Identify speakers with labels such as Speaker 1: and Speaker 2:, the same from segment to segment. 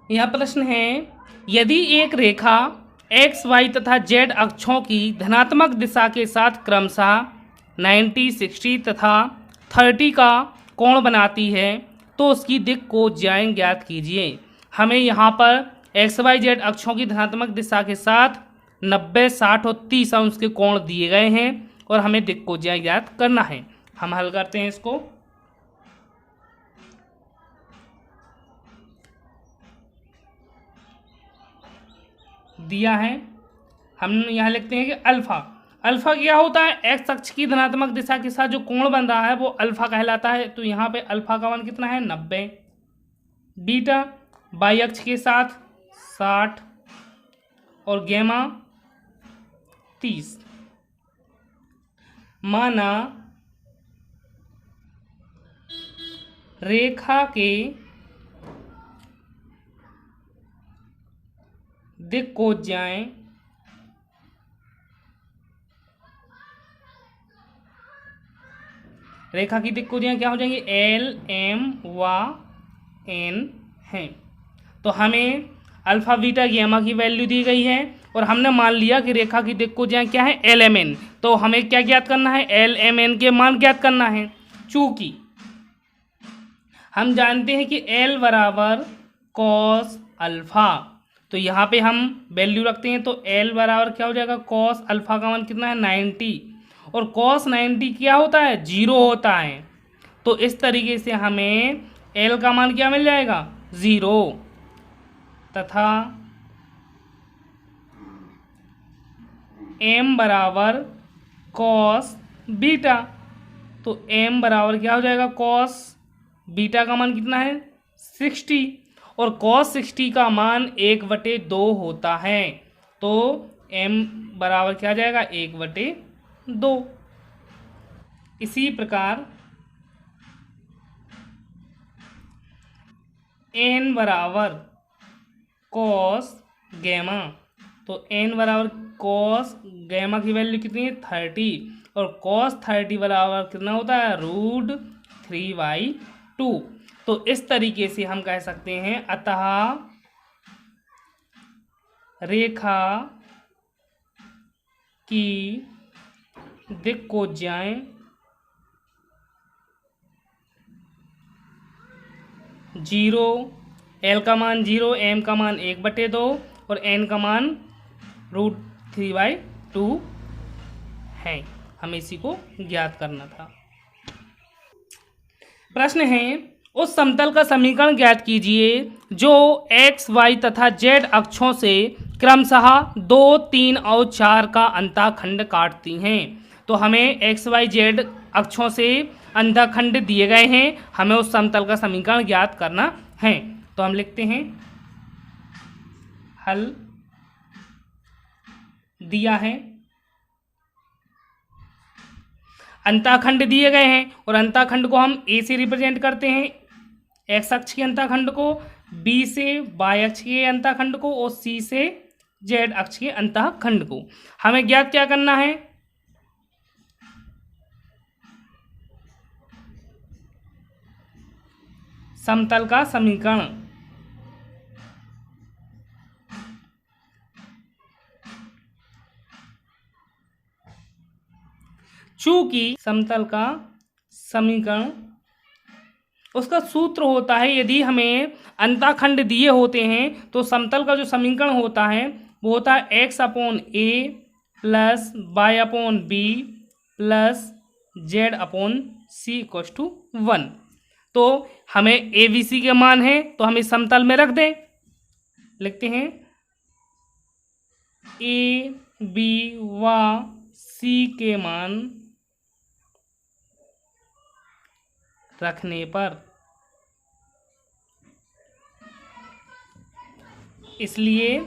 Speaker 1: यह प्रश्न है, यदि एक रेखा एक्स वाई तथा जेड अक्षों की धनात्मक दिशा के साथ क्रमशः 90, 60 तथा 30 का कोण बनाती है तो उसकी दिक् को ज्याय ज्ञात कीजिए। हमें यहाँ पर एक्स वाई जेड अक्षों की धनात्मक दिशा के साथ 90, 60 और 30 अंश के कोण दिए गए हैं और हमें दिक् को ज्याय ज्ञात करना है। हम हल करते हैं इसको। दिया है, हम यहाँ लिखते हैं कि अल्फा। अल्फा क्या होता है? एक्स अक्ष की धनात्मक दिशा के साथ जो कोण बन रहा है वो अल्फा कहलाता है। तो यहाँ पे अल्फा का मान कितना है? 90। बीटा वाई अक्ष के साथ 60 और गैमा 30। माना रेखा के दिक् को ज्याय रेखा की दिक् को ज्याय क्या हो जाएंगे? एल, एम व एन है। तो हमें अल्फा बीटा गैमा की वैल्यू दी गई है और हमने मान लिया कि रेखा की दिक् को ज्याय क्या है? L M N. तो हमें क्या ज्ञात करना है? एल एम एन के मान ज्ञात करना है। चूंकि हम जानते हैं कि एल बराबर कॉस अल्फा, तो यहाँ पे हम वैल्यू रखते हैं। तो एल बराबर क्या हो जाएगा? कॉस अल्फा का मान कितना है? 90। और कॉस 90 क्या होता है? 0 होता है। तो इस तरीके से हमें एल का मान क्या मिल जाएगा? 0 तथा एम बराबर कॉस बीटा। तो एम बराबर क्या हो जाएगा? कॉस बीटा का मान कितना है? 60 और cos 60 का मान 1/2 होता है। तो m बराबर क्या आ जाएगा? 1/2। इसी प्रकार n बराबर cos गैमा। तो n बराबर cos गैमा की वैल्यू कितनी है? 30 और cos 30 बराबर कितना होता है? √3/2। तो इस तरीके से हम कह सकते हैं, अतः रेखा की दिक् को ज्याय जीरो, एल का मान 0, एम का मान 1/2 और एन का मान √3/2 है। हमें इसी को ज्ञात करना था। प्रश्न है, उस समतल का समीकरण ज्ञात कीजिए जो एक्स वाई तथा जेड अक्षों से क्रमशः 2, 3 और 4 का अंतःखंड काटती हैं। तो हमें एक्स वाई जेड अक्षों से अंतःखंड दिए गए हैं, हमें उस समतल का समीकरण ज्ञात करना है। तो हम लिखते हैं हल। दिया है, अंतःखंड दिए गए हैं और अंतःखंड को हम ए से रिप्रेजेंट करते हैं, एक्स अक्ष के अंतःखंड को, बी से वाई अक्ष के अंतःखंड को और सी से जेड अक्ष के अंतःखंड को। हमें ज्ञात क्या करना है? समतल का समीकरण। चूंकि समतल का समीकरण उसका सूत्र होता है, यदि हमें अंतःखंड दिए होते हैं तो समतल का जो समीकरण होता है वो होता है x/a plus y/b plus z/c = 1। तो हमें ए बी सी के मान है तो हम इस समतल में रख दें। लिखते हैं ए बी व सी के मान रखने पर, इसलिए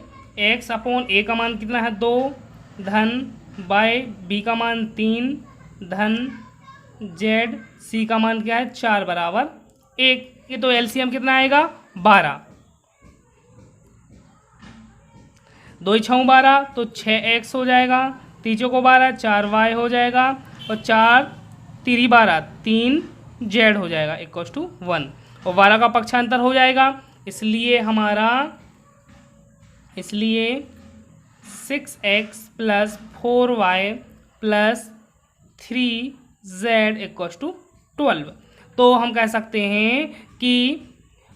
Speaker 1: x/a का मान कितना है? 2 धन b का मान 3 धन z/c का मान क्या है? 4 बराबर 1। ये तो एलसीएम कितना आएगा? 12। 2 × 6 12 तो 6x हो जाएगा, 3 को 12 4y हो जाएगा और 4 3 12 3z हो जाएगा = 1 और 12 का पक्षांतर हो जाएगा, इसलिए 6x + 4y + 3z = 12। तो हम कह सकते हैं कि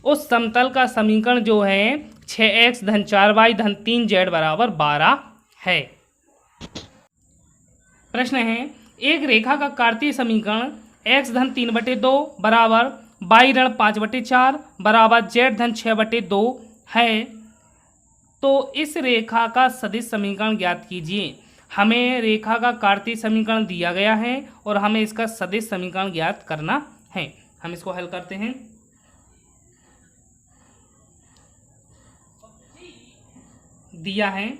Speaker 1: उस समतल का समीकरण जो है 6x - 4y - 3z = 12 है। प्रश्न है, एक रेखा का कार्तीय समीकरण x - 3/2 बराबर y - 5/4 बराबर z - 6/2 है। तो इस रेखा का सदिश समीकरण ज्ञात कीजिए। हमें रेखा का कार्तीय समीकरण दिया गया है और हमें इसका सदिश समीकरण ज्ञात करना है। हम इसको हल करते हैं। दिया है,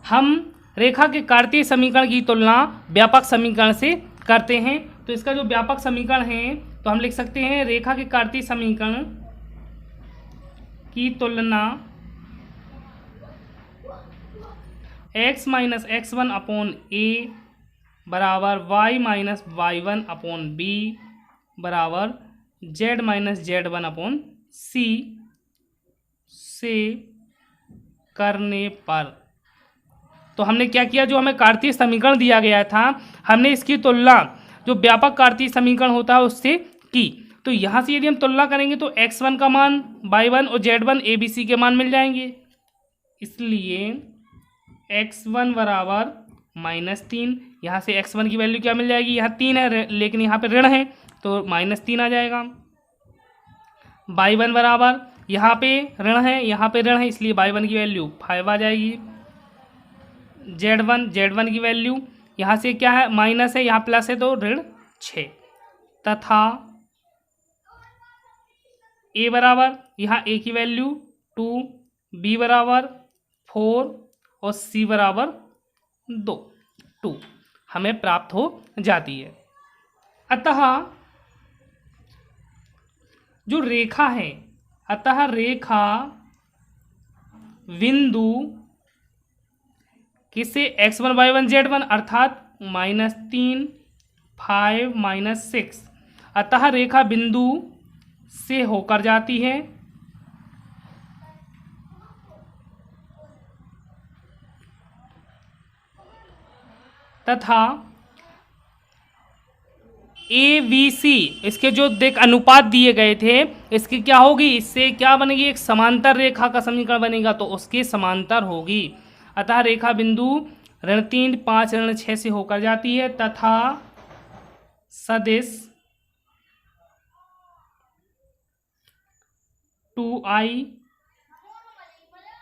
Speaker 1: हम रेखा के कार्तीय समीकरण की तुलना व्यापक समीकरण से करते हैं। तो इसका जो व्यापक समीकरण है तो हम लिख सकते हैं रेखा के कार्तीय समीकरण की तुलना x - x1/a बराबर y - y1/b बराबर z - z1/c से करने पर। तो हमने क्या किया, जो हमें कार्तीय समीकरण दिया गया था हमने इसकी तुलना जो व्यापक कार्तीय समीकरण होता है उससे की। तो यहाँ से यदि हम तुलना करेंगे तो x1 का मान y1 और z1 abc के मान मिल जाएंगे। इसलिए x1 बराबर -3, यहाँ से x1 की वैल्यू क्या मिल जाएगी, यहाँ 3 है लेकिन यहाँ पे ऋण है तो -3 आ जाएगा। y1 बराबर यहाँ पे ऋण है, यहाँ पे ऋण है, इसलिए y1 की वैल्यू 5 आ जाएगी। z1 की वैल्यू यहाँ से क्या है, माइनस है, यहाँ प्लस है तो ऋण 6 तथा a बराबर यहाँ a की वैल्यू 2, b बराबर 4 और c बराबर 2 हमें प्राप्त हो जाती है। अतः जो रेखा है, रेखा बिंदु किसे x1 y1 z1 अर्थात -3 5 -6 अतः रेखा बिंदु से होकर जाती है तथा ABC इसके जो देख अनुपात दिए गए थे इसकी क्या होगी, इससे क्या बनेगी, एक समांतर रेखा का समीकरण बनेगा तो उसके समांतर होगी। अतः रेखा बिंदु ऋण 3 5 ऋण 6 से होकर जाती है तथा सदिश 2i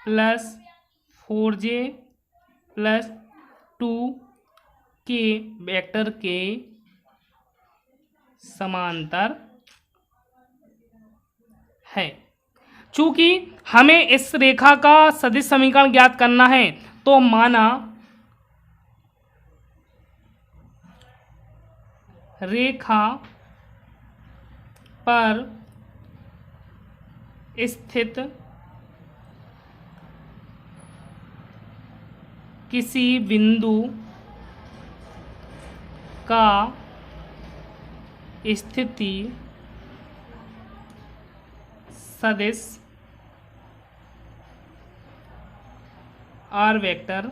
Speaker 1: + 4j + 2 के वेक्टर के समांतर है। चूंकि हमें इस रेखा का सदिश समीकरण ज्ञात करना है तो माना रेखा पर स्थित किसी बिंदु का स्थिति सदिश r वेक्टर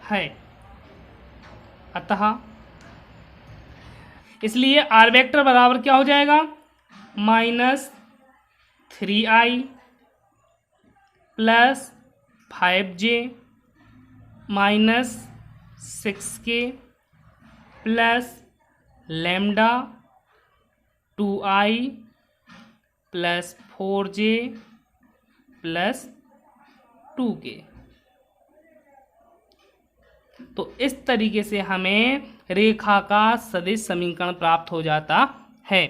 Speaker 1: है। अतः इसलिए r वेक्टर बराबर क्या हो जाएगा, -3i + 5j -6k + lambda 2i + 4j + 2k। तो इस तरीके से हमें रेखा का सदिश समीकरण प्राप्त हो जाता